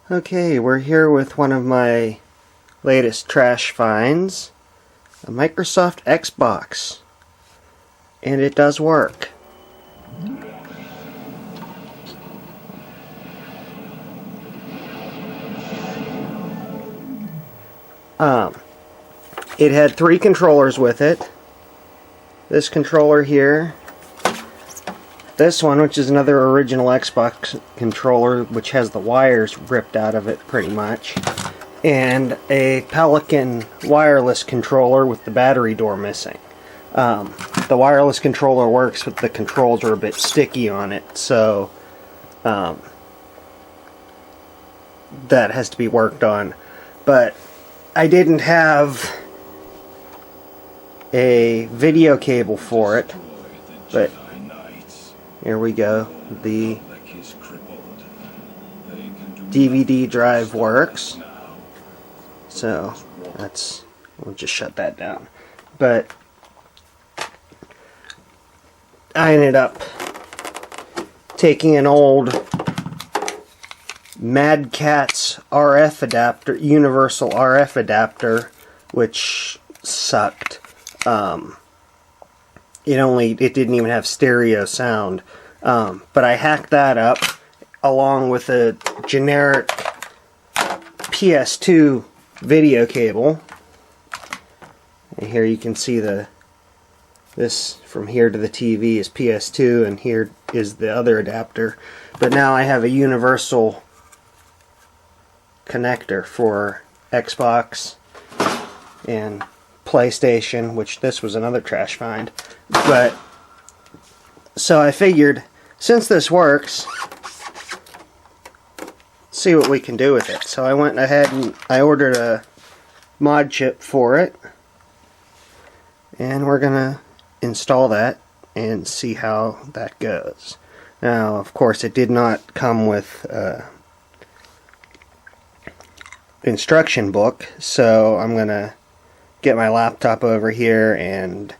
Okay, we're here with one of my latest trash finds, a Microsoft Xbox, and it does work. It had 3 controllers with it. This controller here, this one, which is another original Xbox controller, which has the wires ripped out of it pretty much, and a Pelican wireless controller with the battery door missing. The wireless controller works, but the controls are a bit sticky on it, so that has to be worked on. But I didn't have a video cable for it, but here we go. The DVD drive works, so we'll just shut that down. But I ended up taking an old Mad Catz RF adapter, universal RF adapter, which sucked. It didn't even have stereo sound. But I hacked that up along with a generic PS2 video cable. And here you can see this from here to the TV is PS2, and here is the other adapter. But now I have a universal connector for Xbox and PlayStation, which this was another trash find. But so I figured, since this works, see what we can do with it. So I went ahead and I ordered a mod chip for it, and we're gonna install that and see how that goes. Now, of course, it did not come with instruction book, so I'm gonna get my laptop over here and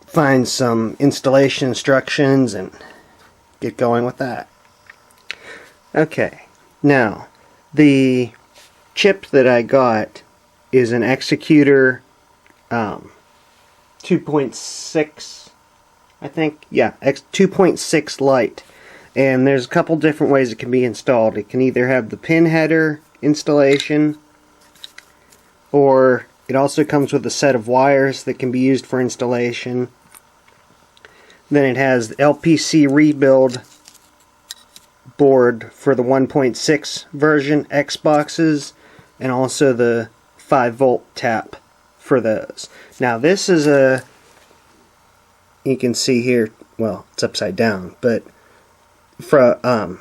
find some installation instructions and get going with that. Okay, now the chip that I got is an Executor 2.6, I think, yeah, 2.6 Lite, and there's a couple different ways it can be installed. It can either have the pin header installation, or it also comes with a set of wires that can be used for installation. Then it has the LPC rebuild board for the 1.6 version Xboxes, and also the 5-volt tap for those. Now this is you can see here, well, it's upside down, but from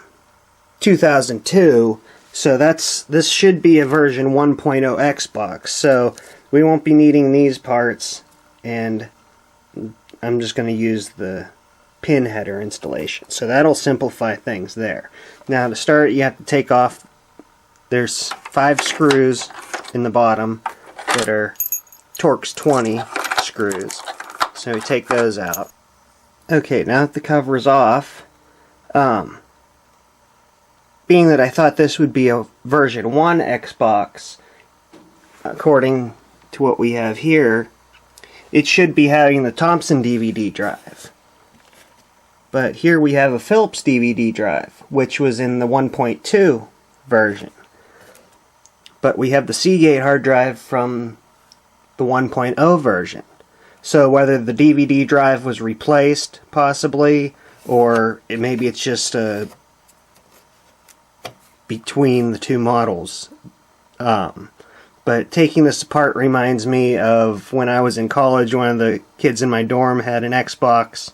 2002, so this should be a version 1.0 Xbox, so we won't be needing these parts, and I'm just going to use the pin header installation. So that'll simplify things there. Now to start, you have to take off, there's 5 screws in the bottom that are Torx 20 screws. So we take those out. Okay, now that the cover is off, being that I thought this would be a version 1 Xbox, according to what we have here, it should be having the Thompson DVD drive. But here we have a Philips DVD drive, which was in the 1.2 version. But we have the Seagate hard drive from the 1.0 version. So whether the DVD drive was replaced, possibly, or maybe it's just between the two models. But taking this apart reminds me of when I was in college. One of the kids in my dorm had an Xbox,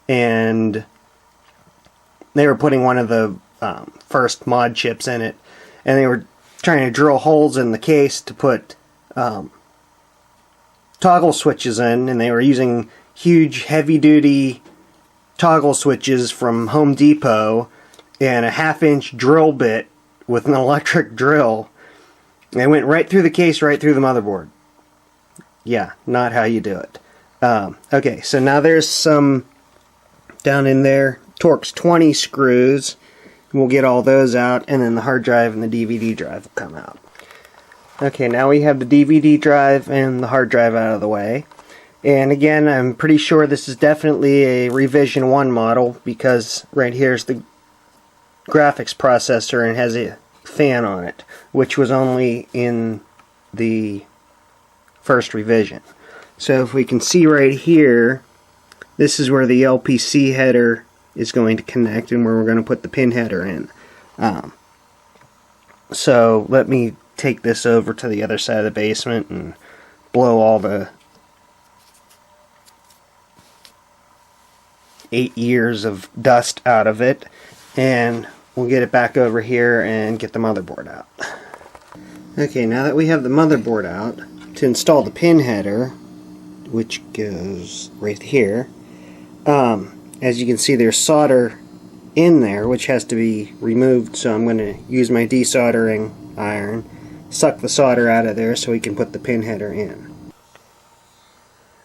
and they were putting one of the first mod chips in it, and they were trying to drill holes in the case to put toggle switches in, and they were using huge heavy-duty toggle switches from Home Depot and a 1/2-inch drill bit with an electric drill. They went right through the case, right through the motherboard. Yeah, not how you do it. Okay, so now there's some down in there Torx 20 screws we'll get all those out, and then the hard drive and the DVD drive will come out. Okay, now we have the DVD drive and the hard drive out of the way. And again, I'm pretty sure this is definitely a revision 1 model, because right here's the graphics processor and has a fan on it, which was only in the first revision. So if we can see right here, this is where the LPC header is going to connect and where we're going to put the pin header in. So let me take this over to the other side of the basement and blow all the 8 years of dust out of it, and we'll get it back over here and get the motherboard out. Okay, now that we have the motherboard out, to install the pin header, which goes right here, as you can see there's solder in there which has to be removed, so I'm going to use my desoldering iron, suck the solder out of there so we can put the pin header in.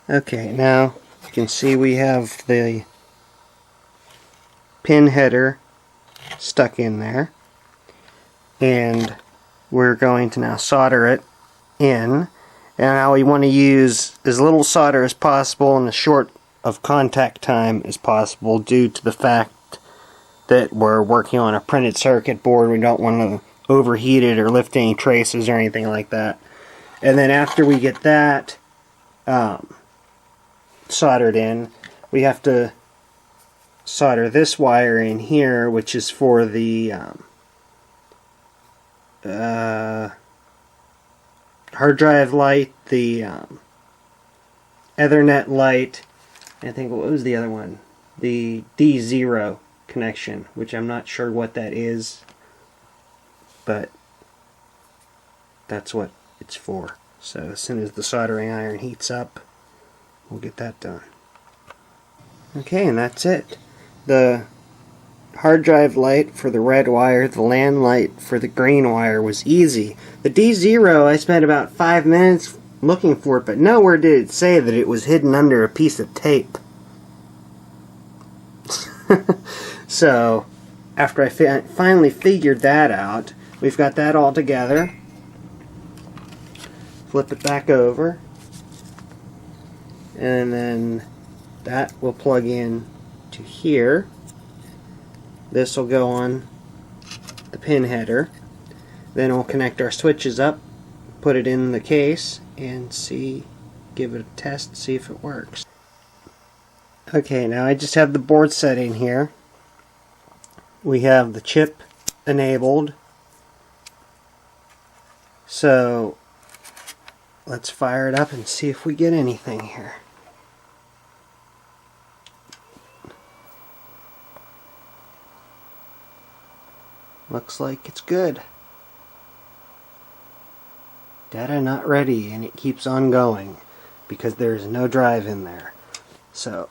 Okay, now you can see we have the pin header stuck in there, and we're going to now solder it in. And now we want to use as little solder as possible and as short of contact time as possible, due to the fact that we're working on a printed circuit board. We don't want to overheat it or lift any traces or anything like that. And then after we get that soldered in, we have to solder this wire in here, which is for the hard drive light, the Ethernet light, and I think, what was the other one? The D0 connection, which I'm not sure what that is, but that's what it's for. So as soon as the soldering iron heats up, we'll get that done. Okay, and that's it. The hard drive light for the red wire, the LAN light for the green wire was easy. The D0, I spent about 5 minutes looking for it, but nowhere did it say that it was hidden under a piece of tape. So, after I finally figured that out, we've got that all together. Flip it back over, and then that will plug in to here. This will go on the pin header. Then we'll connect our switches up, put it in the case, and give it a test, see if it works. Okay, now I just have the board set in here. We have the chip enabled. So let's fire it up and see if we get anything here. Looks like it's good. Data not ready, and it keeps on going because there's no drive in there. So